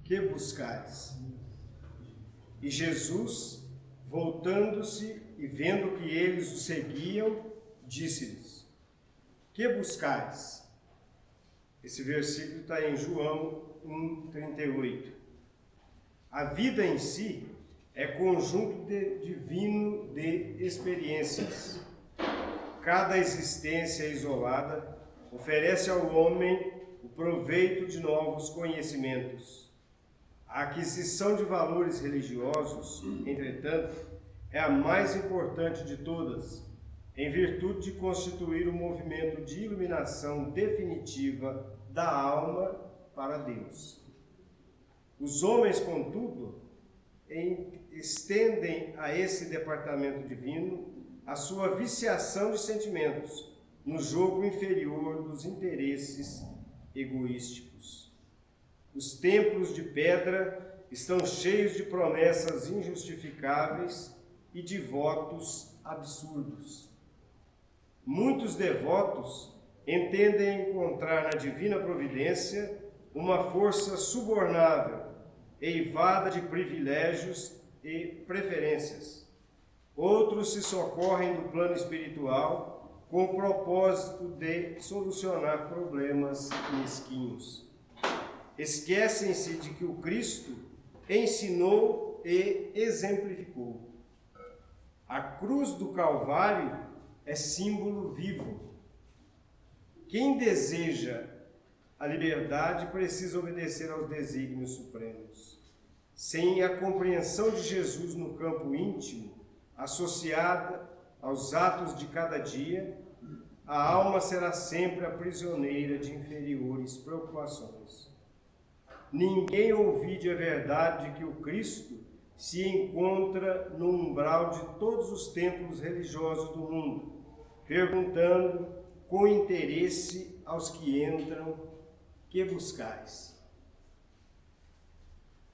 que buscais? E Jesus, voltando-se e vendo que eles o seguiam, disse-lhes: que buscais? Esse versículo está em João 1,38. A vida em si é conjunto divino de experiências. Cada existência isolada oferece ao homem o proveito de novos conhecimentos. A aquisição de valores religiosos, entretanto, é a mais importante de todas, em virtude de constituir um movimento de iluminação definitiva da alma para Deus. Os homens, contudo, estendem a esse departamento divino a sua viciação de sentimentos no jogo inferior dos interesses egoísticos. Os templos de pedra estão cheios de promessas injustificáveis e de votos absurdos. Muitos devotos entendem encontrar na divina providência uma força subornável, eivada de privilégios e preferências. Outros se socorrem do plano espiritual com o propósito de solucionar problemas mesquinhos. Esquecem-se de que o Cristo ensinou e exemplificou. A cruz do Calvário é símbolo vivo. Quem deseja a liberdade precisa obedecer aos desígnios supremos. Sem a compreensão de Jesus no campo íntimo, associada aos atos de cada dia, a alma será sempre a prisioneira de inferiores preocupações. Ninguém ouvide a verdade de que o Cristo se encontra no umbral de todos os templos religiosos do mundo, perguntando com interesse aos que entram: que buscais?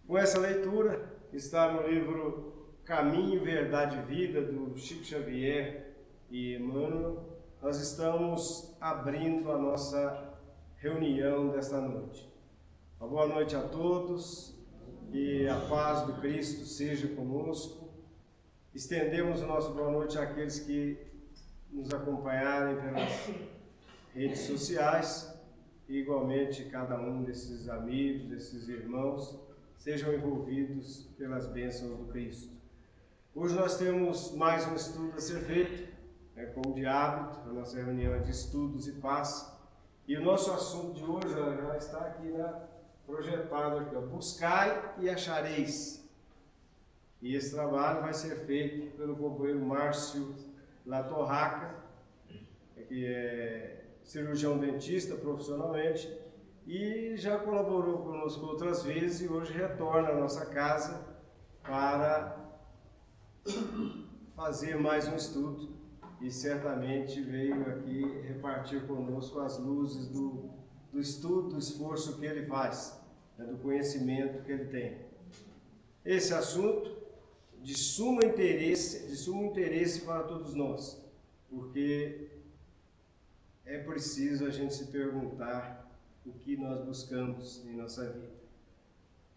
Com essa leitura, está no livro Caminho, Verdade e Vida, do Chico Xavier e Emmanuel, nós estamos abrindo a nossa reunião desta noite. Uma boa noite a todos, e a paz do Cristo seja conosco. Estendemos o nosso boa noite àqueles que nos acompanharem pelas redes sociais, e igualmente cada um desses amigos, desses irmãos, sejam envolvidos pelas bênçãos do Cristo. Hoje nós temos mais um estudo a ser feito, como de hábito, a nossa reunião é de estudos e paz, e o nosso assunto de hoje já está aqui projetado aqui, buscai e achareis. E esse trabalho vai ser feito pelo companheiro Márcio Latorraca, que é cirurgião dentista profissionalmente e já colaborou conosco outras vezes e hoje retorna à nossa casa para fazer mais um estudo e certamente veio aqui repartir conosco as luzes do estudo, do esforço que ele faz, do conhecimento que ele tem. Esse assunto de sumo interesse para todos nós, porque é preciso a gente se perguntar o que nós buscamos em nossa vida.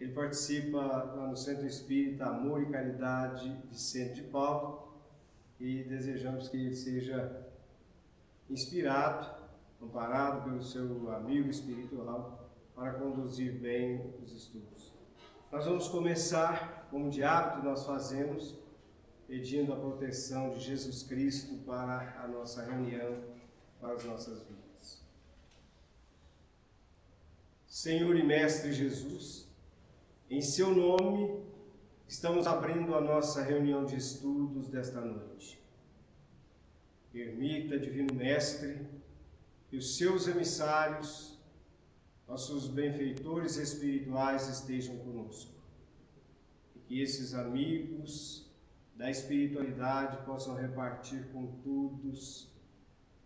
Ele participa lá no Centro Espírita Amor e Caridade Vicente de Paulo e desejamos que ele seja inspirado, amparado pelo seu amigo espiritual para conduzir bem os estudos. Nós vamos começar, como de hábito nós fazemos, pedindo a proteção de Jesus Cristo para a nossa reunião, para as nossas vidas. Senhor e Mestre Jesus, em seu nome estamos abrindo a nossa reunião de estudos desta noite. Permita, Divino Mestre, que os seus emissários, nossos benfeitores espirituais estejam conosco. E que esses amigos da espiritualidade possam repartir com todos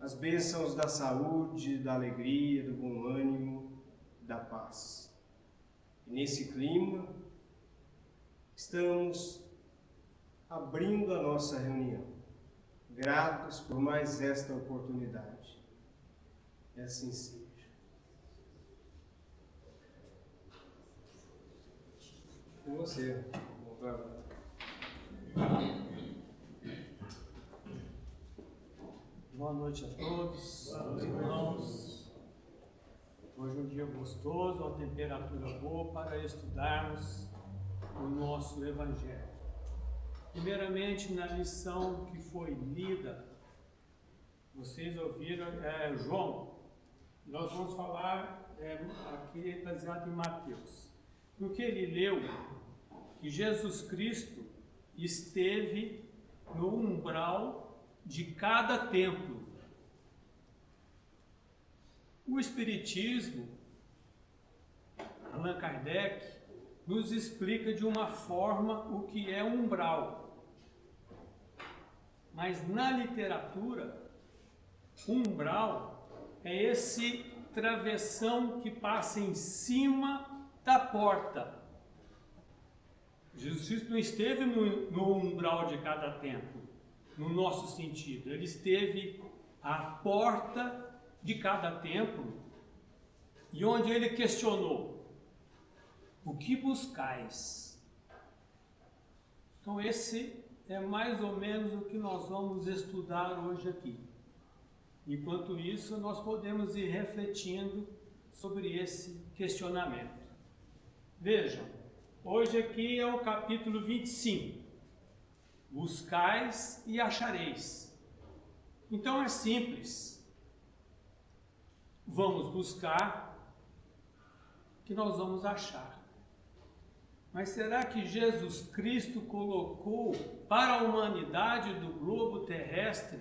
as bênçãos da saúde, da alegria, do bom ânimo, da paz. E nesse clima, estamos abrindo a nossa reunião, gratos por mais esta oportunidade. E assim seja. Com você. Boa noite a todos, meus irmãos. Hoje é um dia gostoso, uma temperatura boa para estudarmos o nosso Evangelho. Primeiramente, na lição que foi lida, vocês ouviram João. Nós vamos falar aqui baseado em Mateus. No que ele leu, que Jesus Cristo esteve no umbral de cada templo. O Espiritismo, Allan Kardec, nos explica de uma forma o que é umbral. Mas na literatura, umbral é esse travessão que passa em cima da porta. Jesus Cristo não esteve no umbral de cada templo, no nosso sentido. Ele esteve à porta de cada templo e onde ele questionou: o que buscais? Então esse é mais ou menos o que nós vamos estudar hoje aqui. Enquanto isso, nós podemos ir refletindo sobre esse questionamento. Vejam, hoje aqui é o capítulo 25. Buscais e achareis. Então é simples. Vamos buscar, que nós vamos achar. Mas será que Jesus Cristo colocou para a humanidade do globo terrestre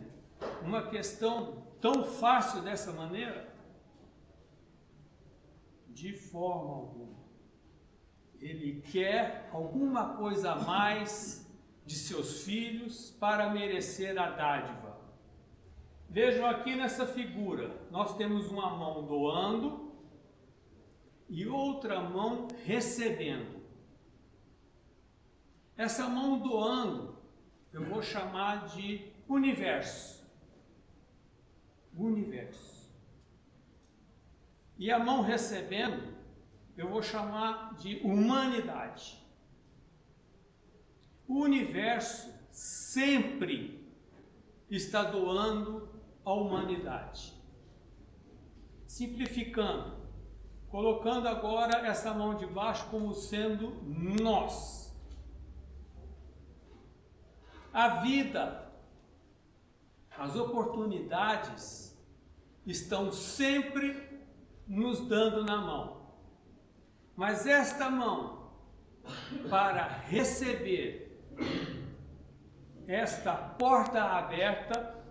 uma questão tão fácil dessa maneira? De forma alguma. Ele quer alguma coisa a mais de seus filhos para merecer a dádiva. Vejam aqui nessa figura, nós temos uma mão doando e outra mão recebendo. Essa mão doando eu vou chamar de universo. Universo. E a mão recebendo eu vou chamar de humanidade. O universo sempre está doando à humanidade. Simplificando, colocando agora essa mão de baixo como sendo nós. A vida, as oportunidades estão sempre nos dando na mão. Mas esta mão, para receber esta porta aberta,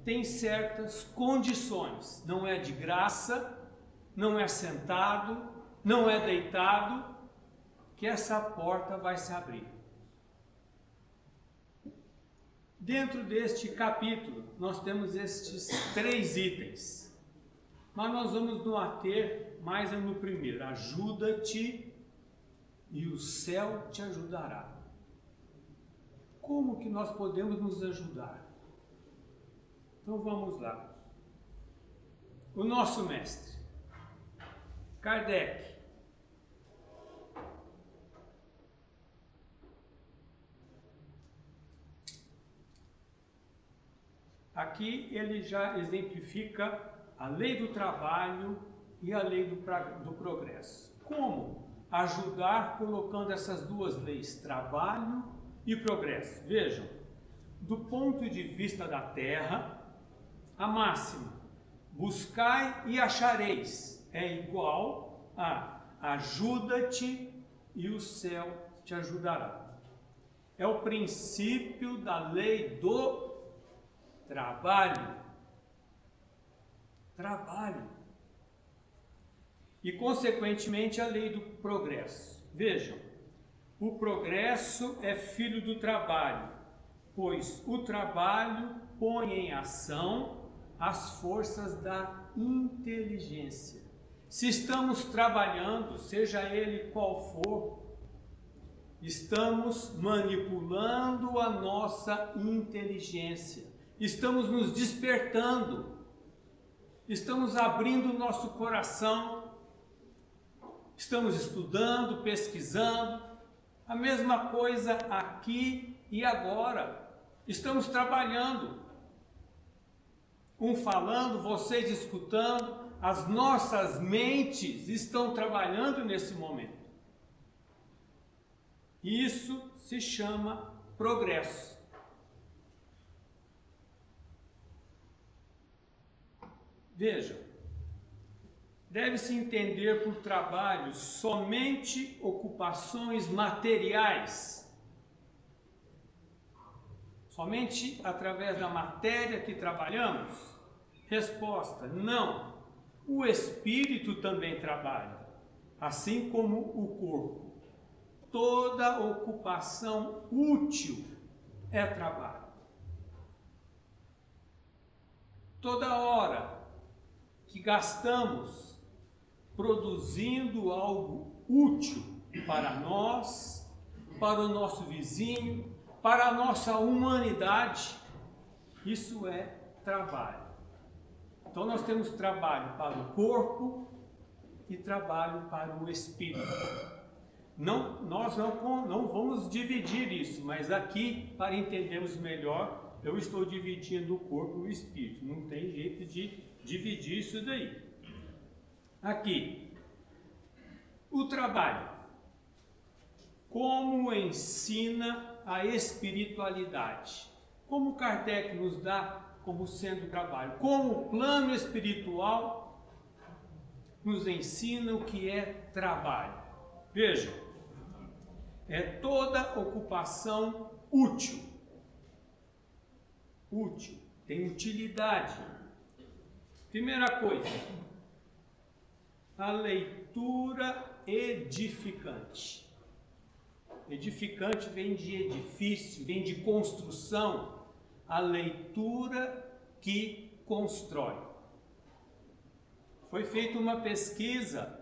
tem certas condições. Não é de graça, não é sentado, não é deitado, que essa porta vai se abrir. Dentro deste capítulo, nós temos estes 3 itens. Mas nós vamos nos ater mais no primeiro. Ajuda-te e o céu te ajudará. Como que nós podemos nos ajudar? Então vamos lá. O nosso mestre, Kardec, aqui ele já exemplifica a lei do trabalho e a lei do progresso. Como ajudar colocando essas duas leis, trabalho e progresso? Vejam, do ponto de vista da terra, a máxima, buscai e achareis, é igual a ajuda-te e o céu te ajudará. É o princípio da lei do trabalho. Trabalho. E, consequentemente, a lei do progresso. Vejam, o progresso é filho do trabalho, pois o trabalho põe em ação as forças da inteligência. Se estamos trabalhando, seja ele qual for, estamos manipulando a nossa inteligência, estamos nos despertando, estamos abrindo o nosso coração, estamos estudando, pesquisando, A mesma coisa aqui e agora. Estamos trabalhando. Um falando, vocês escutando, as nossas mentes estão trabalhando nesse momento. Isso se chama progresso. Veja, deve-se entender por trabalho somente ocupações materiais. Somente através da matéria que trabalhamos? Resposta: não. O espírito também trabalha, assim como o corpo. Toda ocupação útil é trabalho. Toda hora que gastamos produzindo algo útil para nós, para o nosso vizinho, para a nossa humanidade, isso é trabalho. Então nós temos trabalho para o corpo e trabalho para o espírito. Nós não vamos dividir isso, mas aqui, para entendermos melhor, eu estou dividindo o corpo e o espírito. Não tem jeito de dividir isso daí. Aqui, o trabalho. Como ensina a espiritualidade? Como Kardec nos dá como sendo trabalho? Como o plano espiritual nos ensina o que é trabalho? Veja, é toda ocupação útil. Útil, tem utilidade. Primeira coisa, a leitura edificante. Edificante vem de edifício, vem de construção. A leitura que constrói. Foi feita uma pesquisa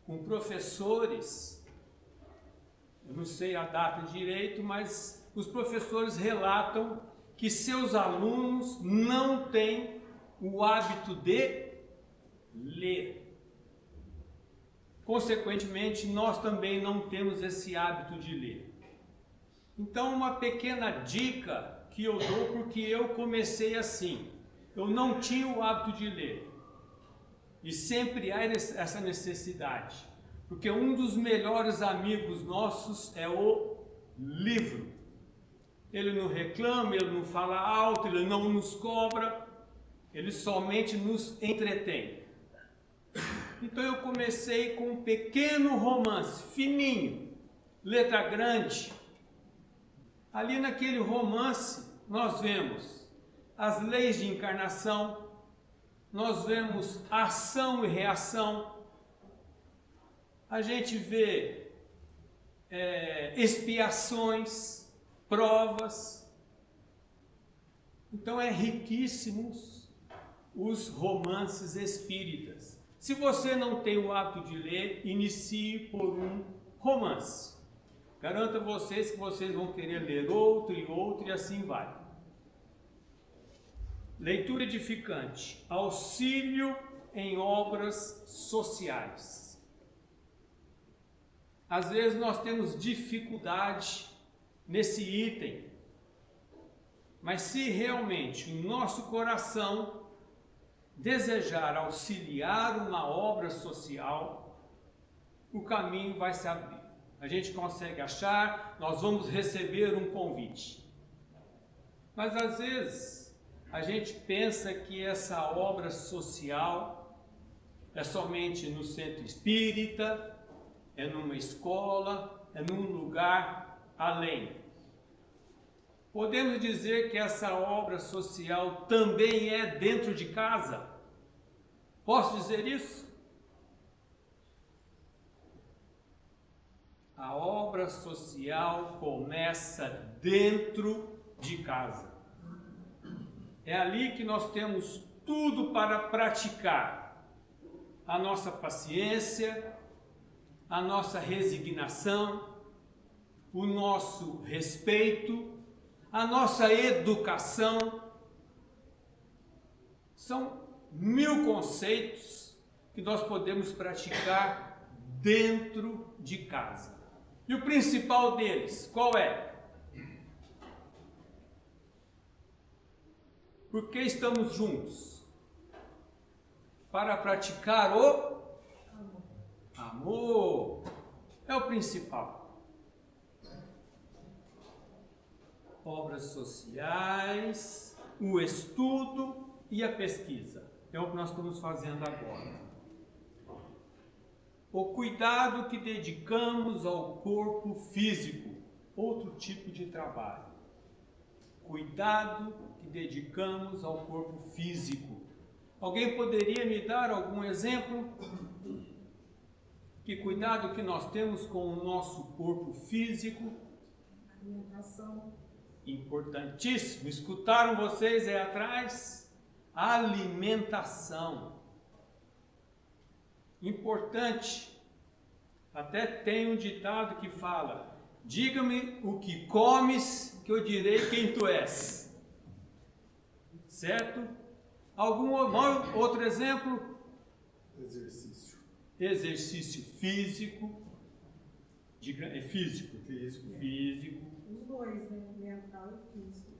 com professores, eu não sei a data direito, mas os professores relatam que seus alunos não têm o hábito de ler. Consequentemente, nós também não temos esse hábito de ler. Então, uma pequena dica que eu dou, porque eu comecei assim. Eu não tinha o hábito de ler. E sempre há essa necessidade. Porque um dos melhores amigos nossos é o livro. Ele não reclama, ele não fala alto, ele não nos cobra. Ele somente nos entretém. Então eu comecei com um pequeno romance, fininho, letra grande. Ali naquele romance nós vemos as leis de encarnação, nós vemos ação e reação, a gente vê expiações, provas. Então é riquíssimos os romances espíritas. Se você não tem o hábito de ler, inicie por um romance. Garanto a vocês que vocês vão querer ler outro e assim vai. Leitura edificante. Auxílio em obras sociais. Às vezes nós temos dificuldade nesse item. Mas se realmente o nosso coração desejar auxiliar uma obra social, o caminho vai se abrir. A gente consegue achar, nós vamos receber um convite. Mas às vezes a gente pensa que essa obra social é somente no centro espírita, é numa escola, é num lugar além. Podemos dizer que essa obra social também é dentro de casa? Posso dizer isso? A obra social começa dentro de casa. É ali que nós temos tudo para praticar a nossa paciência, a nossa resignação, o nosso respeito, a nossa educação. São 1000 conceitos que nós podemos praticar dentro de casa. E o principal deles, qual é? Por que estamos juntos? Para praticar o amor. É o principal. Obras sociais, o estudo e a pesquisa. É o que nós estamos fazendo agora. O cuidado que dedicamos ao corpo físico. Outro tipo de trabalho. Cuidado que dedicamos ao corpo físico. Alguém poderia me dar algum exemplo? Que cuidado que nós temos com o nosso corpo físico? Alimentação. Importantíssimo. Escutaram vocês aí atrás? Alimentação. Importante. Até tem um ditado que fala: diga-me o que comes, que eu direi quem tu és. Certo? Algum outro exemplo? Exercício. Exercício físico. É físico. Físico. Os dois, né? Mental e físico.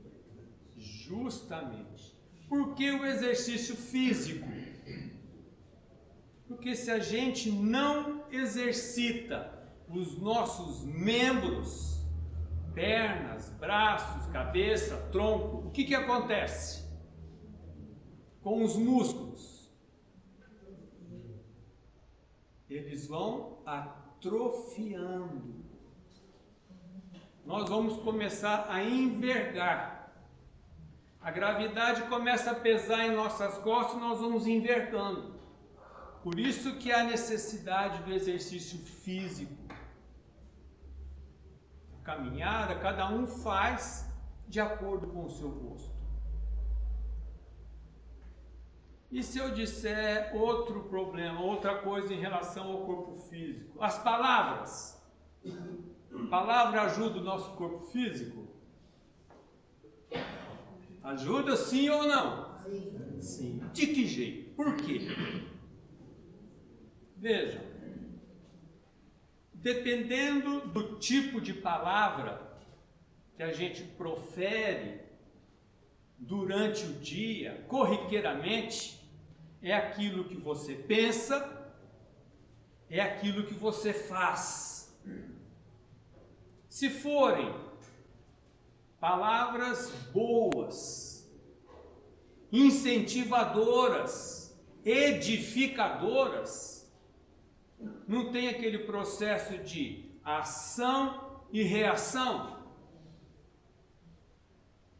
Justamente. Por que o exercício físico? Porque se a gente não exercita os nossos membros, pernas, braços, cabeça, tronco, o que acontece com os músculos? Eles vão atrofiando. Nós vamos começar a envergar. A gravidade começa a pesar em nossas costas e nós vamos envergando. Por isso que há necessidade do exercício físico. A caminhada, cada um faz de acordo com o seu gosto. E se eu disser outro problema, outra coisa em relação ao corpo físico? As palavras. A palavra ajuda o nosso corpo físico? Ajuda sim ou não? Sim. De que jeito? Por quê? Vejam, dependendo do tipo de palavra que a gente profere durante o dia, corriqueiramente, é aquilo que você pensa, é aquilo que você faz. Se forem palavras boas, incentivadoras, edificadoras, não tem aquele processo de ação e reação.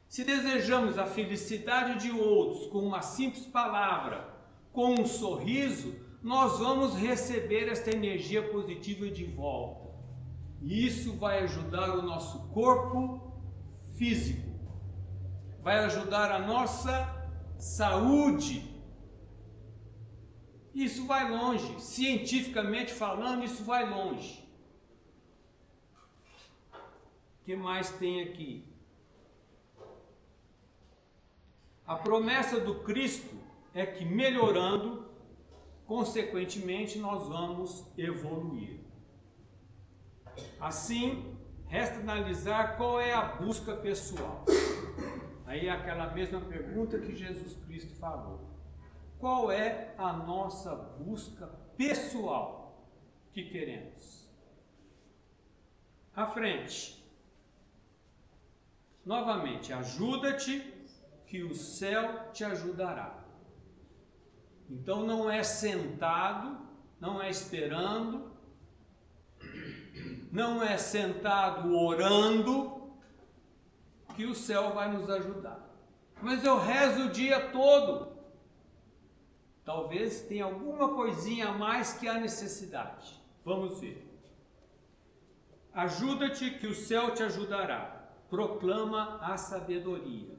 Se desejamos a felicidade de outros com uma simples palavra, com um sorriso, nós vamos receber esta energia positiva de volta. E isso vai ajudar o nosso corpo físico, vai ajudar a nossa saúde. Isso vai longe, cientificamente falando, isso vai longe. O que mais tem aqui? A promessa do Cristo é que melhorando, consequentemente, nós vamos evoluir. Assim, resta analisar qual é a busca pessoal. Aí é aquela mesma pergunta que Jesus Cristo falou. Qual é a nossa busca pessoal que queremos? À frente. Novamente, ajuda-te que o céu te ajudará. Então não é sentado, não é esperando, não é sentado orando que o céu vai nos ajudar. Mas eu rezo o dia todo. Talvez tenha alguma coisinha a mais que há necessidade. Vamos ver. Ajuda-te que o céu te ajudará. Proclama a sabedoria.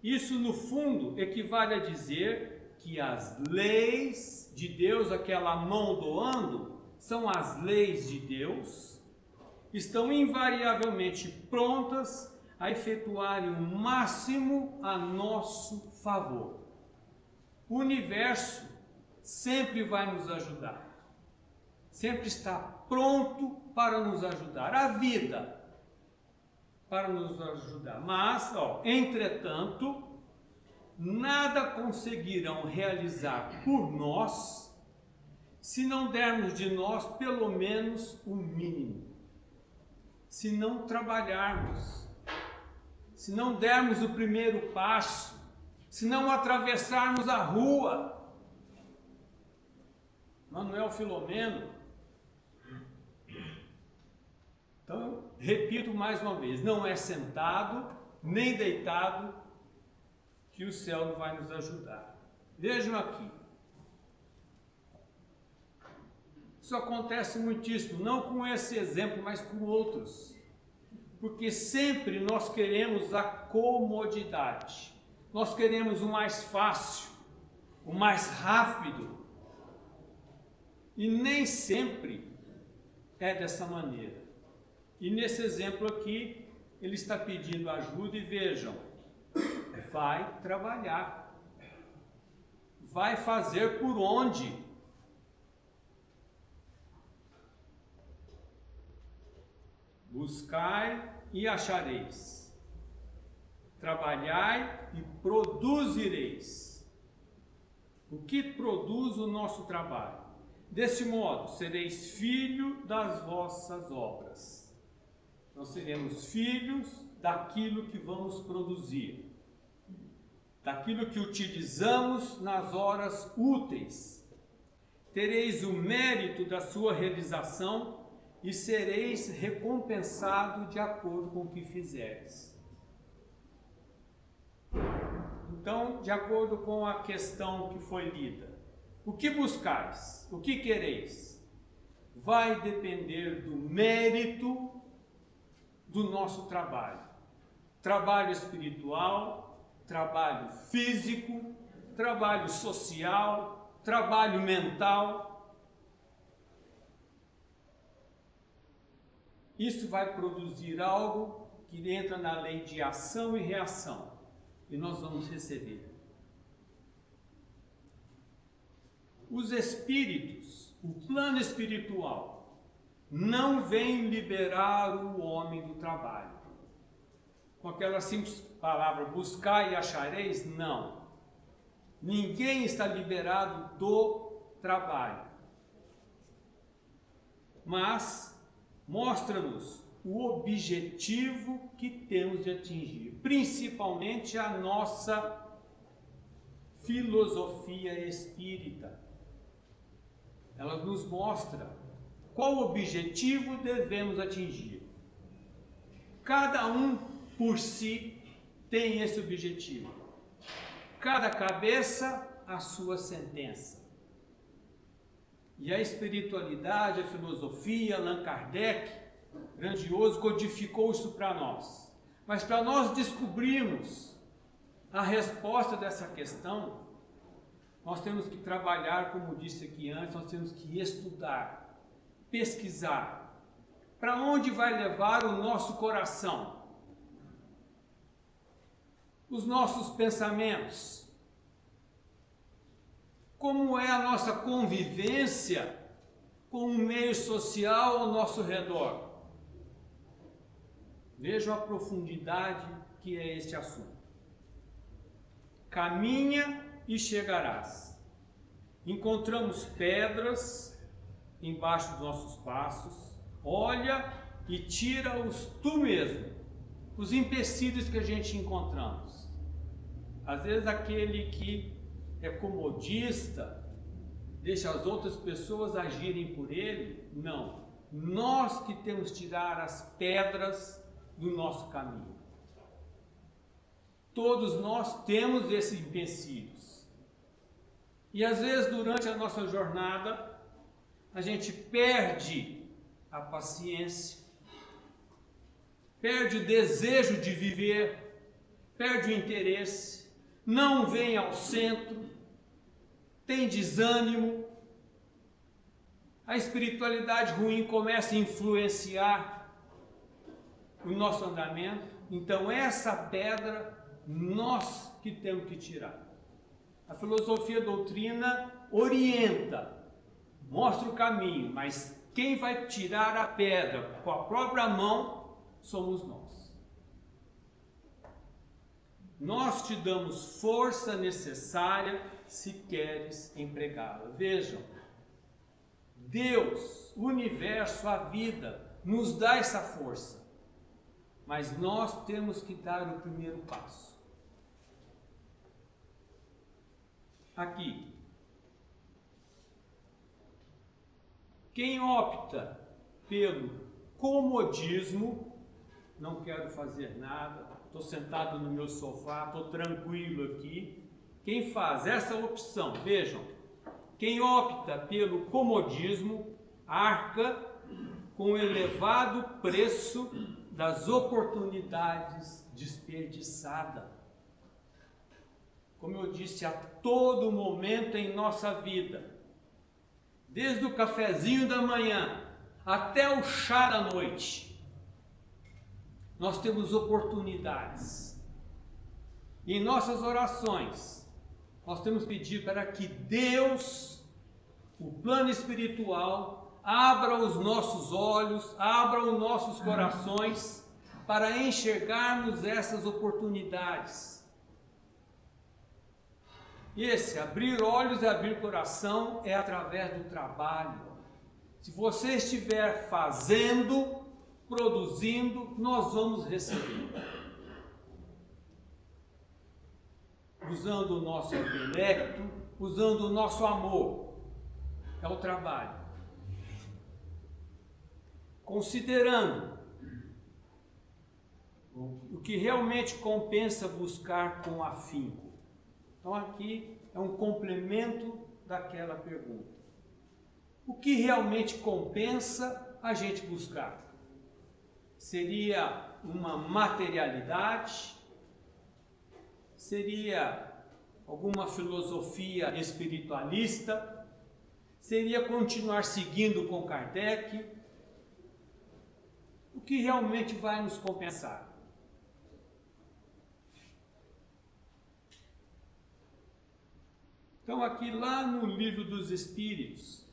Isso, no fundo, equivale a dizer que as leis de Deus, aquela mão doando, são as leis de Deus, estão invariavelmente prontas a efetuarem o máximo a nosso favor. O universo sempre vai nos ajudar, sempre está pronto para nos ajudar, a vida para nos ajudar. Mas, entretanto, nada conseguirão realizar por nós se não dermos de nós pelo menos o mínimo. Se não trabalharmos, se não dermos o primeiro passo, se não atravessarmos a rua. Manuel Filomeno. Então, repito mais uma vez, não é sentado nem deitado que o céu não vai nos ajudar. Vejam aqui. Isso acontece muitíssimo, não com esse exemplo, mas com outros. Porque sempre nós queremos a comodidade. Nós queremos o mais fácil, o mais rápido. E nem sempre é dessa maneira. E nesse exemplo aqui, ele está pedindo ajuda e vejam, vai trabalhar, vai fazer por onde? Buscai e achareis, trabalhai e produzireis. O que produz o nosso trabalho? Deste modo, sereis filho das vossas obras. Nós seremos filhos daquilo que vamos produzir, daquilo que utilizamos nas horas úteis. Tereis o mérito da sua realização e sereis recompensado de acordo com o que fizeres. Então, de acordo com a questão que foi lida, o que buscais? O que quereis? Vai depender do mérito do nosso trabalho. Trabalho espiritual, trabalho físico, trabalho social, trabalho mental. Isso vai produzir algo que entra na lei de ação e reação. E nós vamos receber. Os espíritos, o plano espiritual, não vem liberar o homem do trabalho. Com aquela simples palavra, buscar e achareis, não. Ninguém está liberado do trabalho. Mas mostra-nos o objetivo que temos de atingir, principalmente a nossa filosofia espírita. Ela nos mostra qual objetivo devemos atingir. Cada um por si tem esse objetivo. Cada cabeça a sua sentença. E a espiritualidade, a filosofia, Allan Kardec, grandioso, codificou isso para nós. Mas para nós descobrirmos a resposta dessa questão, nós temos que trabalhar, como disse aqui antes, nós temos que estudar, pesquisar. Para onde vai levar o nosso coração? Os nossos pensamentos? Como é a nossa convivência com o meio social ao nosso redor? Vejam a profundidade que é este assunto. Caminha e chegarás. Encontramos pedras embaixo dos nossos passos. Olha e tira-os tu mesmo. Os empecilhos que a gente encontramos. Às vezes aquele que é comodista, deixa as outras pessoas agirem por ele. Não. Nós que temos que tirar as pedras do nosso caminho. Todos nós temos esses empecilhos. E às vezes durante a nossa jornada, a gente perde a paciência, perde o desejo de viver, perde o interesse, não vem ao centro, tem desânimo, a espiritualidade ruim começa a influenciar o nosso andamento. Então essa pedra nós que temos que tirar. A filosofia doutrina orienta, mostra o caminho, mas quem vai tirar a pedra com a própria mão somos nós. Nós te damos força necessária se queres empregá-la. Vejam, Deus, o universo, a vida, nos dá essa força. Mas nós temos que dar o primeiro passo. Aqui. Quem opta pelo comodismo, não quero fazer nada, estou sentado no meu sofá, estou tranquilo aqui. Quem faz essa opção, vejam, quem opta pelo comodismo, arca com o elevado preço das oportunidades desperdiçadas. Como eu disse, a todo momento em nossa vida, desde o cafezinho da manhã até o chá da noite, nós temos oportunidades. E em nossas orações, nós temos pedido para que Deus, o plano espiritual, abra os nossos olhos, abra os nossos corações para enxergarmos essas oportunidades. E esse abrir olhos e abrir coração é através do trabalho. Se você estiver fazendo, produzindo, nós vamos receber. Usando o nosso intelecto, usando o nosso amor. É o trabalho. Considerando o que realmente compensa buscar com afinco. Então aqui é um complemento daquela pergunta. O que realmente compensa a gente buscar? Seria uma materialidade? Seria alguma filosofia espiritualista? Seria continuar seguindo com Kardec? O que realmente vai nos compensar? Então, aqui lá no Livro dos Espíritos,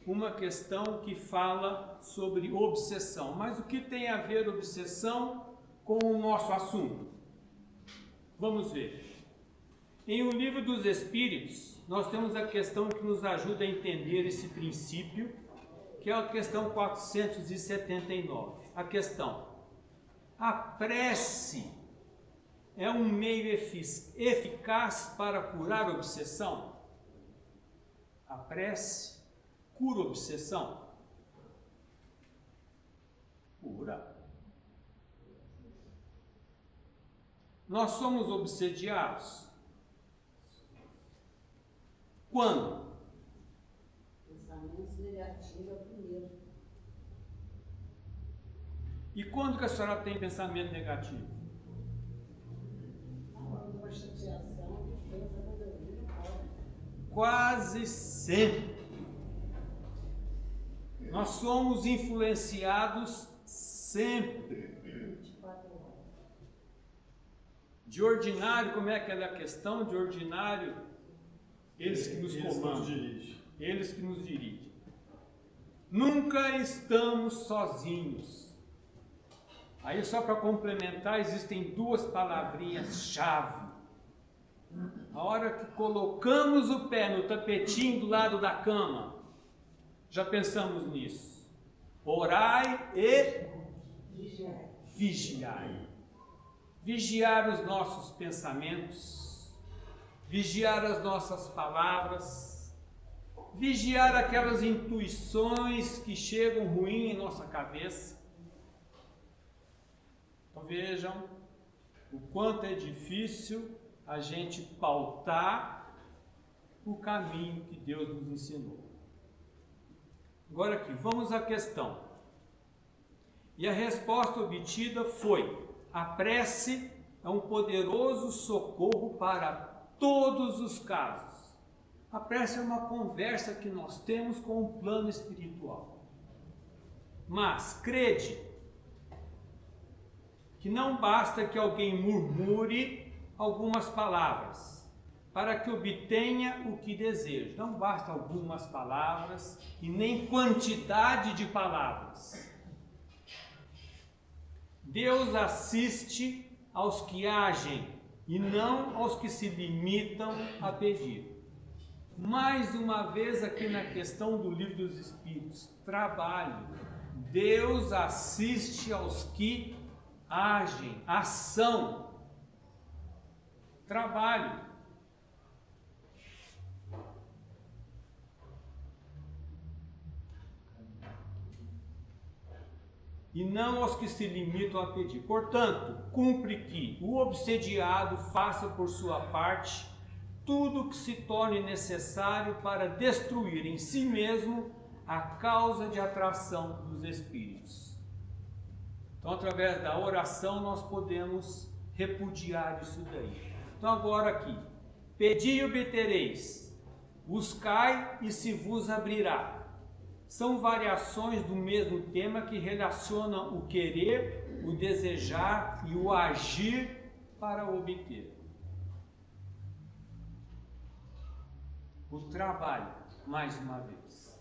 uma questão que fala sobre obsessão. Mas o que tem a ver obsessão com o nosso assunto? Vamos ver. Em O Livro dos Espíritos, nós temos a questão que nos ajuda a entender esse princípio, que é a questão 479. A questão: a prece é um meio eficaz para curar obsessão? A prece cura obsessão? Cura. Nós somos obsediados? Quando? Pensamentos negativos é o primeiro. E quando que a senhora tem pensamento negativo? Uma chateação, pensa quando eu vi, Quase sempre. Nós somos influenciados sempre. 24 horas. De ordinário, como é aquela questão? De ordinário, eles que nos comandam, eles que nos dirigem. Nunca estamos sozinhos. Aí, só para complementar, existem duas palavrinhas-chave. A hora que colocamos o pé no tapetinho do lado da cama, já pensamos nisso. Orai e vigiai. Vigiar os nossos pensamentos, vigiar as nossas palavras, vigiar aquelas intuições que chegam ruim em nossa cabeça. Então vejam o quanto é difícil a gente pautar o caminho que Deus nos ensinou. Agora aqui, vamos à questão. E a resposta obtida foi: a prece é um poderoso socorro para todos os casos. A prece é uma conversa que nós temos com o plano espiritual. Mas, crede, que não basta que alguém murmure algumas palavras para que obtenha o que deseja. Não basta algumas palavras e nem quantidade de palavras. Deus assiste aos que agem e não aos que se limitam a pedir. Mais uma vez aqui na questão do Livro dos Espíritos, trabalho. Deus assiste aos que agem, ação, trabalho. E não aos que se limitam a pedir. Portanto, cumpre que o obsediado faça por sua parte tudo o que se torne necessário para destruir em si mesmo a causa de atração dos espíritos. Então, através da oração, nós podemos repudiar isso daí. Então, agora aqui, pedi e obtereis, buscai e se vos abrirá. São variações do mesmo tema que relacionam o querer, o desejar e o agir para obter. O trabalho, mais uma vez.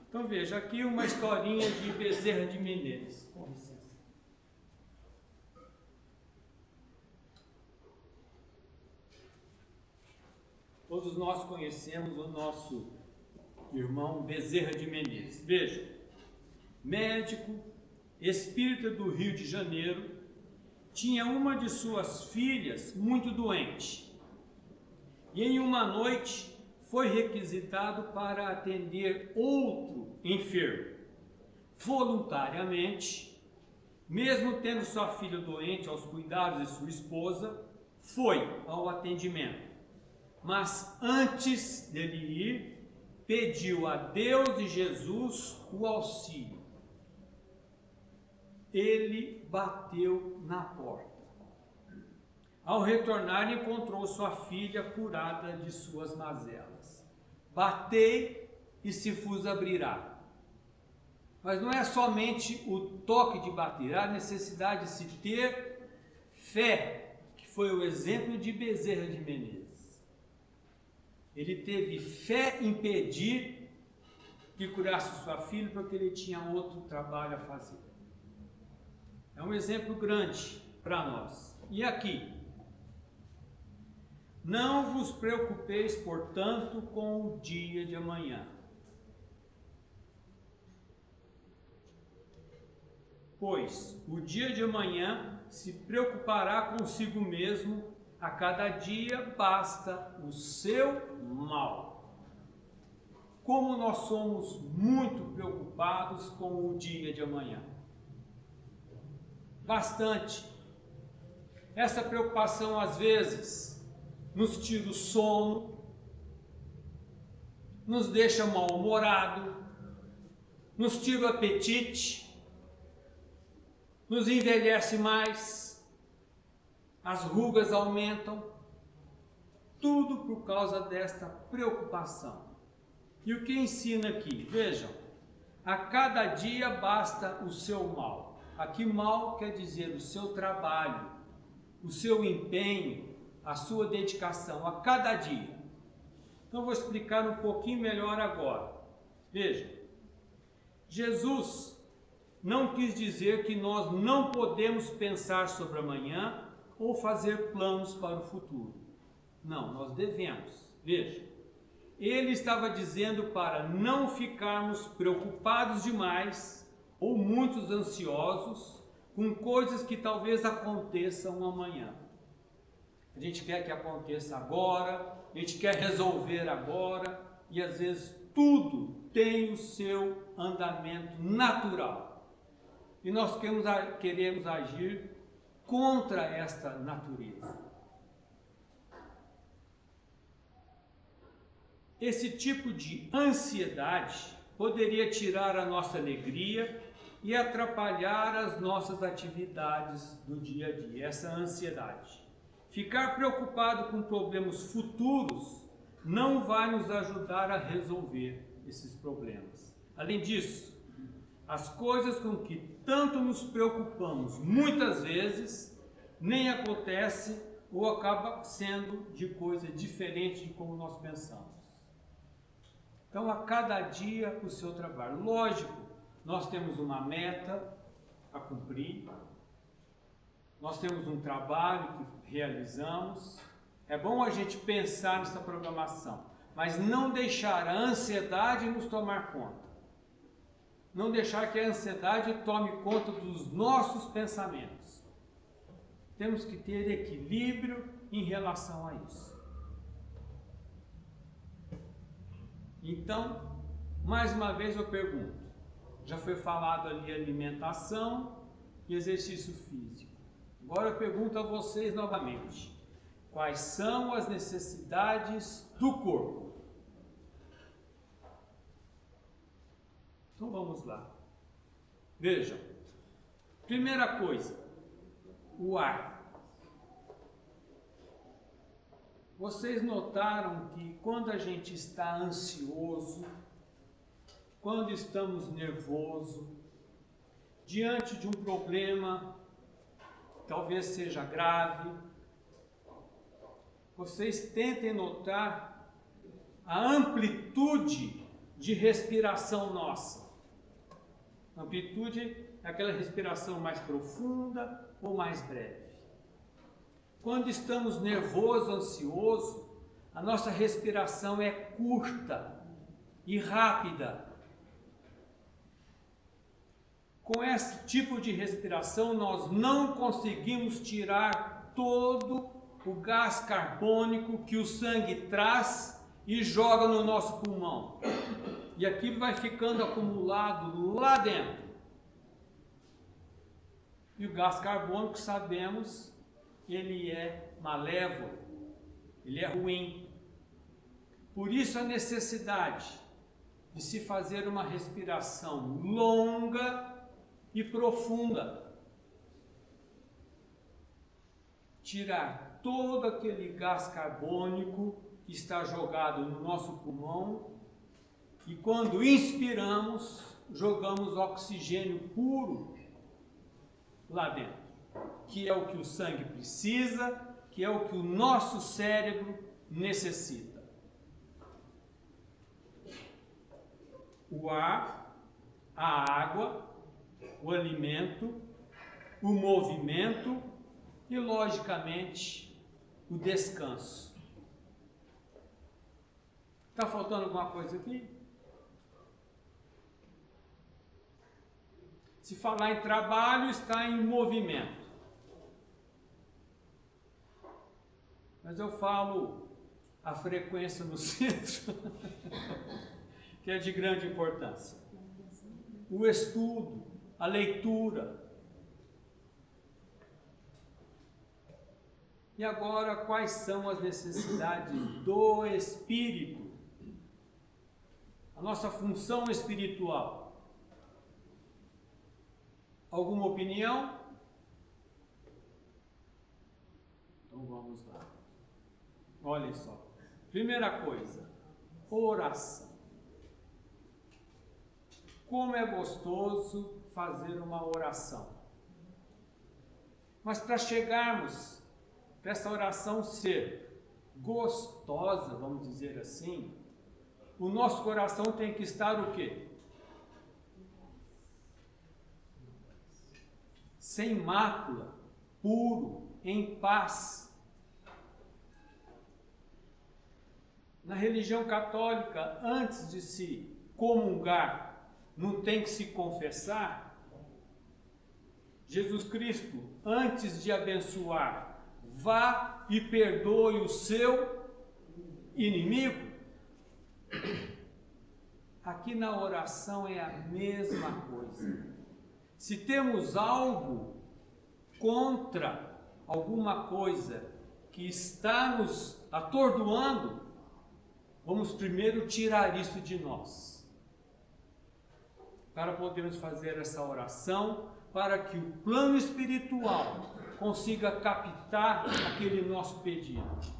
Então veja aqui uma historinha de Bezerra de Menezes. Com licença. Todos nós conhecemos o nosso irmão Bezerra de Menezes. Veja, médico, espírita do Rio de Janeiro, tinha uma de suas filhas muito doente e em uma noite foi requisitado para atender outro enfermo. Voluntariamente, mesmo tendo sua filha doente aos cuidados de sua esposa, foi ao atendimento. Mas antes dele ir, pediu a Deus e Jesus o auxílio. Ele bateu na porta. Ao retornar, encontrou sua filha curada de suas mazelas. Batei e se vos abrirá. Mas não é somente o toque de bater, há necessidade de se ter fé, que foi o exemplo de Bezerra de Menezes. Ele teve fé em pedir que curasse sua filha, porque ele tinha outro trabalho a fazer. É um exemplo grande para nós. E aqui, não vos preocupeis, portanto, com o dia de amanhã. Pois o dia de amanhã se preocupará consigo mesmo, a cada dia basta o seu mal. Como nós somos muito preocupados com o dia de amanhã. Bastante. Essa preocupação às vezes nos tira o sono, nos deixa mal-humorado, nos tira o apetite, nos envelhece mais, as rugas aumentam, tudo por causa desta preocupação. E o que ensina aqui? Vejam, a cada dia basta o seu mal. Aqui mal quer dizer o seu trabalho, o seu empenho, a sua dedicação a cada dia. Então vou explicar um pouquinho melhor agora. Veja, Jesus não quis dizer que nós não podemos pensar sobre amanhã ou fazer planos para o futuro. Não, nós devemos. Veja, ele estava dizendo para não ficarmos preocupados demais ou muito ansiosos com coisas que talvez aconteçam amanhã. A gente quer que aconteça agora, a gente quer resolver agora, e às vezes tudo tem o seu andamento natural. E nós queremos agir contra esta natureza. Esse tipo de ansiedade poderia tirar a nossa alegria e atrapalhar as nossas atividades do dia a dia, essa ansiedade. Ficar preocupado com problemas futuros não vai nos ajudar a resolver esses problemas. Além disso, as coisas com que tanto nos preocupamos muitas vezes nem acontece ou acaba sendo de coisa diferente de como nós pensamos. Então, a cada dia o seu trabalho. Lógico, nós temos uma meta a cumprir, nós temos um trabalho que realizamos. É bom a gente pensar nessa programação, mas não deixar a ansiedade nos tomar conta. Não deixar que a ansiedade tome conta dos nossos pensamentos. Temos que ter equilíbrio em relação a isso. Então, mais uma vez eu pergunto, já foi falado ali alimentação e exercício físico. Agora eu pergunto a vocês novamente, quais são as necessidades do corpo? Então vamos lá. Vejam, primeira coisa, o ar. Vocês notaram que quando a gente está ansioso, quando estamos nervosos, diante de um problema, talvez seja grave, vocês tentem notar a amplitude de respiração nossa. Amplitude é aquela respiração mais profunda ou mais breve. Quando estamos nervosos, ansiosos, a nossa respiração é curta e rápida. Com esse tipo de respiração, nós não conseguimos tirar todo o gás carbônico que o sangue traz e joga no nosso pulmão. E aquilo vai ficando acumulado lá dentro. E o gás carbônico, sabemos, ele é malévolo, ele é ruim. Por isso a necessidade de se fazer uma respiração longa e profunda. Tirar todo aquele gás carbônico que está jogado no nosso pulmão e quando inspiramos, jogamos oxigênio puro lá dentro, que é o que o sangue precisa, que é o que o nosso cérebro necessita. O ar, a água, o alimento, o movimento e, logicamente, o descanso. Está faltando alguma coisa aqui? Se falar em trabalho, está em movimento. Mas eu falo a frequência no centro, que é de grande importância. O estudo, a leitura. E agora, quais são as necessidades do espírito? A nossa função espiritual. Alguma opinião? Então vamos lá. Olhem só. Primeira coisa, oração. Como é gostoso fazer uma oração. Mas para chegarmos, para essa oração ser gostosa, vamos dizer assim, o nosso coração tem que estar o quê? Sem mácula, puro, em paz. Na religião católica, antes de se comungar, não tem que se confessar. Jesus Cristo, antes de abençoar, vá e perdoe o seu inimigo. Aqui na oração é a mesma coisa. Se temos algo contra alguma coisa que está nos atordoando, vamos primeiro tirar isso de nós, para podermos fazer essa oração, para que o plano espiritual consiga captar aquele nosso pedido.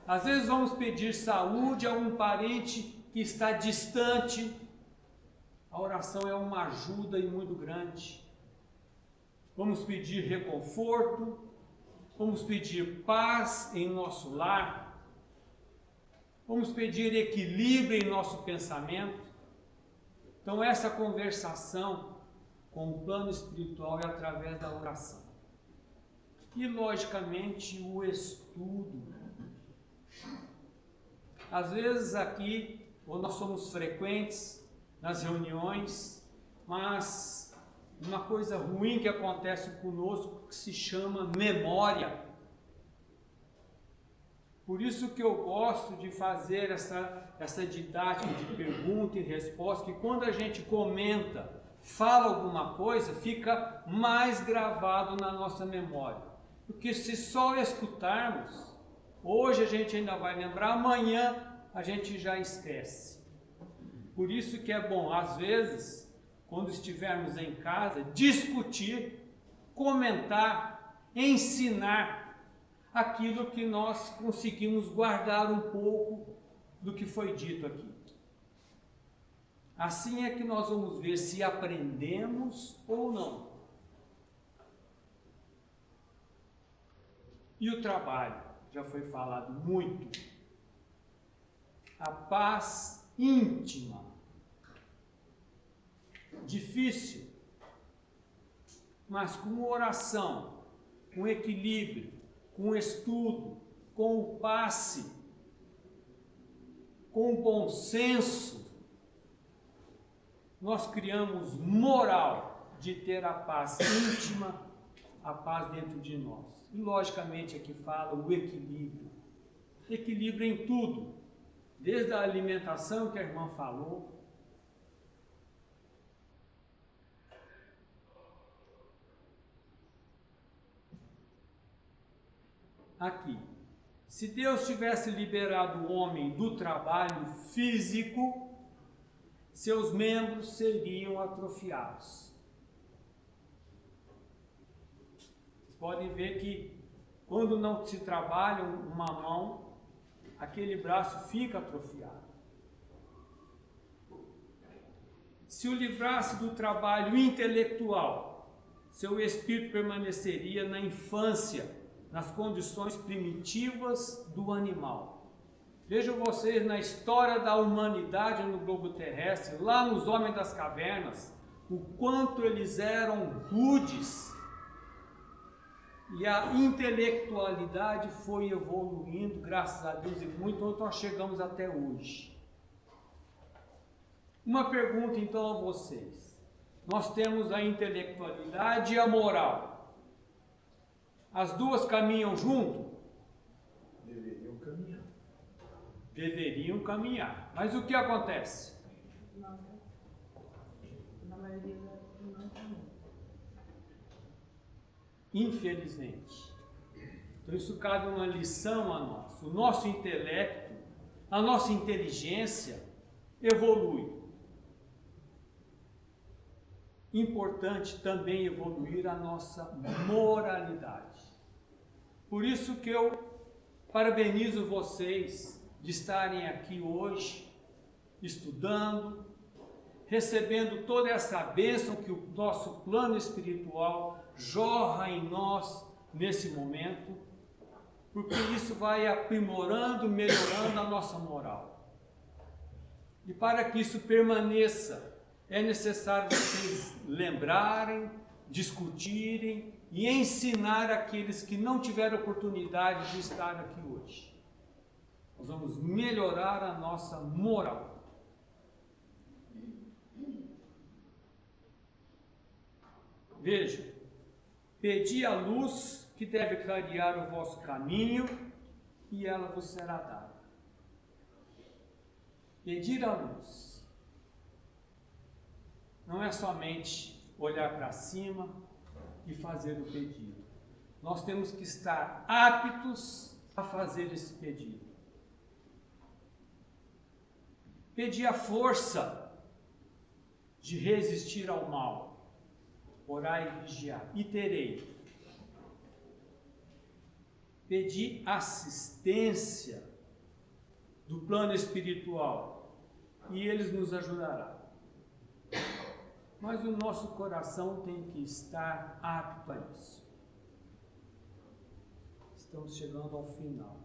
Às vezes vamos pedir saúde a um parente que está distante. A oração é uma ajuda e muito grande. Vamos pedir reconforto, vamos pedir paz em nosso lar, vamos pedir equilíbrio em nosso pensamento. Então, essa conversação com o plano espiritual é através da oração. E, logicamente, o estudo. Às vezes aqui, ou nós somos frequentes nas reuniões, mas uma coisa ruim que acontece conosco que se chama memória. Por isso que eu gosto de fazer essa didática de pergunta e resposta, que quando a gente comenta, fala alguma coisa, fica mais gravado na nossa memória. Porque se só escutarmos, hoje a gente ainda vai lembrar, amanhã a gente já esquece. Por isso que é bom, às vezes, quando estivermos em casa, discutir, comentar, ensinar aquilo que nós conseguimos guardar um pouco do que foi dito aqui. Assim é que nós vamos ver se aprendemos ou não. E o trabalho, já foi falado muito. A paz íntima. Difícil, mas com oração, com equilíbrio, com estudo, com o passe, com o bom senso, nós criamos moral de ter a paz íntima, a paz dentro de nós. E logicamente aqui fala o equilíbrio. Equilíbrio em tudo, desde a alimentação que a irmã falou, aqui. Se Deus tivesse liberado o homem do trabalho físico, seus membros seriam atrofiados. Vocês podem ver que quando não se trabalha uma mão, aquele braço fica atrofiado. Se o livrasse do trabalho intelectual, seu espírito permaneceria na infância, nas condições primitivas do animal. Vejam vocês na história da humanidade no globo terrestre, lá nos homens das cavernas, o quanto eles eram rudes. E a intelectualidade foi evoluindo, graças a Deus, e muito, então nós chegamos até hoje. Uma pergunta então a vocês. Nós temos a intelectualidade e a moral. As duas caminham junto? Deveriam caminhar. Deveriam caminhar. Mas o que acontece? Não, na maioria não caminha. Infelizmente. Então isso cabe uma lição a nós. O nosso intelecto, a nossa inteligência evolui. Importante também evoluir a nossa moralidade. Por isso que eu parabenizo vocês de estarem aqui hoje, estudando, recebendo toda essa bênção que o nosso plano espiritual jorra em nós nesse momento, porque isso vai aprimorando, melhorando a nossa moral. E para que isso permaneça, é necessário vocês lembrarem, discutirem e ensinar aqueles que não tiveram oportunidade de estar aqui hoje. Nós vamos melhorar a nossa moral. Veja, pedi a luz que deve clarear o vosso caminho e ela vos será dada. Pedir a luz não é somente olhar para cima e fazer o pedido. Nós temos que estar aptos a fazer esse pedido. Pedir a força de resistir ao mal, orar e vigiar, e terei. Pedir assistência do plano espiritual, e eles nos ajudarão. Mas o nosso coração tem que estar apto a isso. Estamos chegando ao final.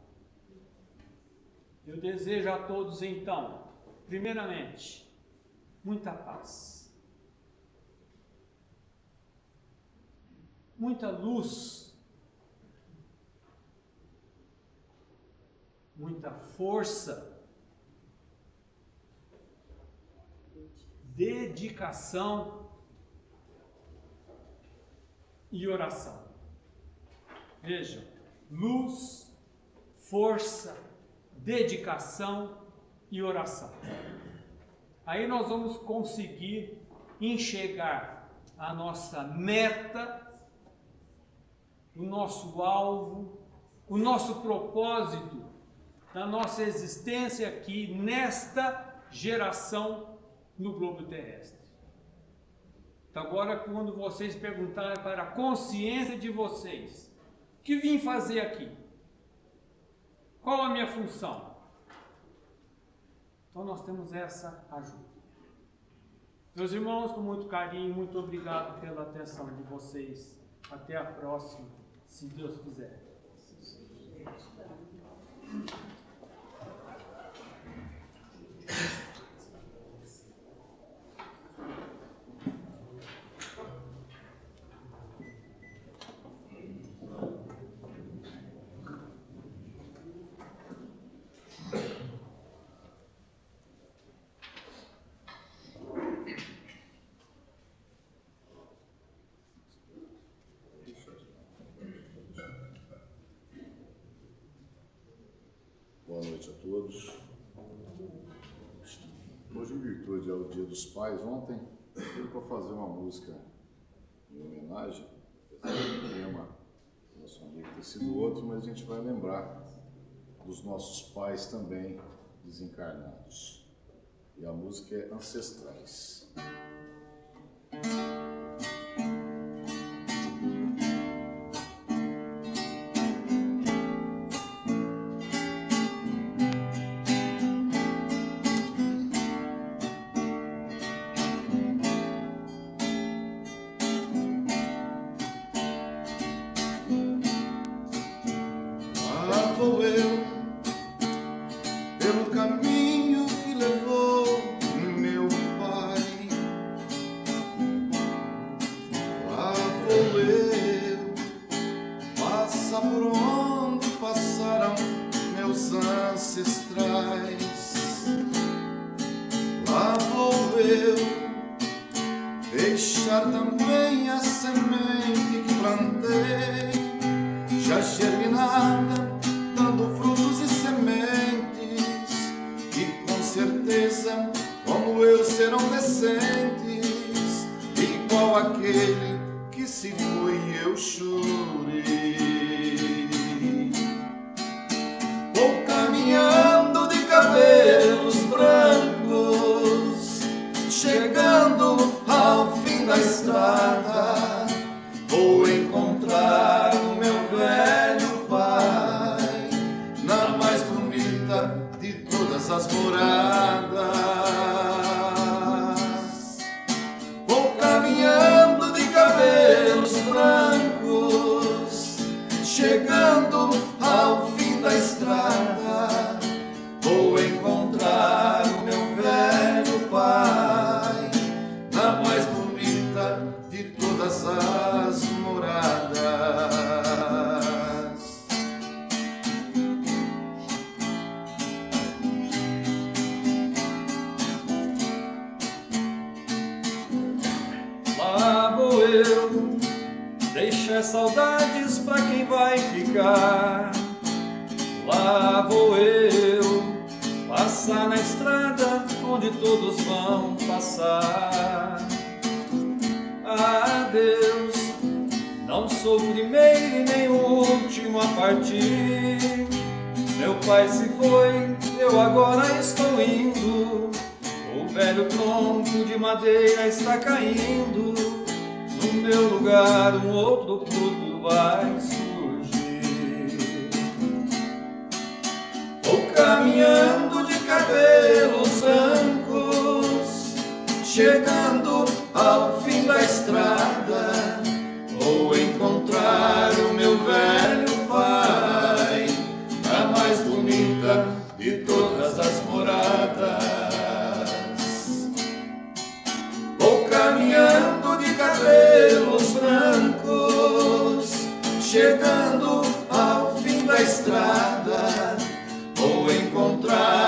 Eu desejo a todos, então, primeiramente, muita paz, muita luz, muita força, dedicação e oração. Vejam, luz, força, dedicação e oração. Aí nós vamos conseguir enxergar a nossa meta, o nosso alvo, o nosso propósito da nossa existência aqui nesta geração no globo terrestre. Então agora, quando vocês perguntarem para a consciência de vocês, o que vim fazer aqui? Qual a minha função? Então nós temos essa ajuda. Meus irmãos, com muito carinho, muito obrigado pela atenção de vocês. Até a próxima, se Deus quiser. Boa noite a todos. Hoje, em virtude ao Dia dos Pais, ontem eu para fazer uma música em homenagem, o tema nacional ter sido outro, mas a gente vai lembrar dos nossos pais também desencarnados. E a música é Ancestrais. Vou eu pelo caminho que levou meu pai. Lá vou eu, passa por onde passaram meus ancestrais. Lá vou eu, deixar também a semente que plantei, já germinada, dando frutos e sementes, e com certeza, como eu, serão decentes, igual aquele que se foi e eu chorei. Vou caminhando de cabelos brancos, chegando ao fim da estrada, vou encontrar o meu velho pai na mais bonita de todas as moradas. Vou caminhando de cabelos brancos, chegando ao fim da estrada, vou encontrar o meu velho pai na mais bonita de todas as moradas. Lá vou eu, deixar saudades pra quem vai ficar. Lá vou eu, passar na estrada onde todos vão passar. Adeus, não sou o primeiro e nem o último a partir. Meu pai se foi, eu agora estou indo. O velho tronco de madeira está caindo. No meu lugar um outro fruto vai surgir. Vou caminhando de cabelos brancos, chegando ao fim da estrada, vou encontrar o meu velho pai caminhando de cabelos brancos, chegando ao fim da estrada, vou encontrar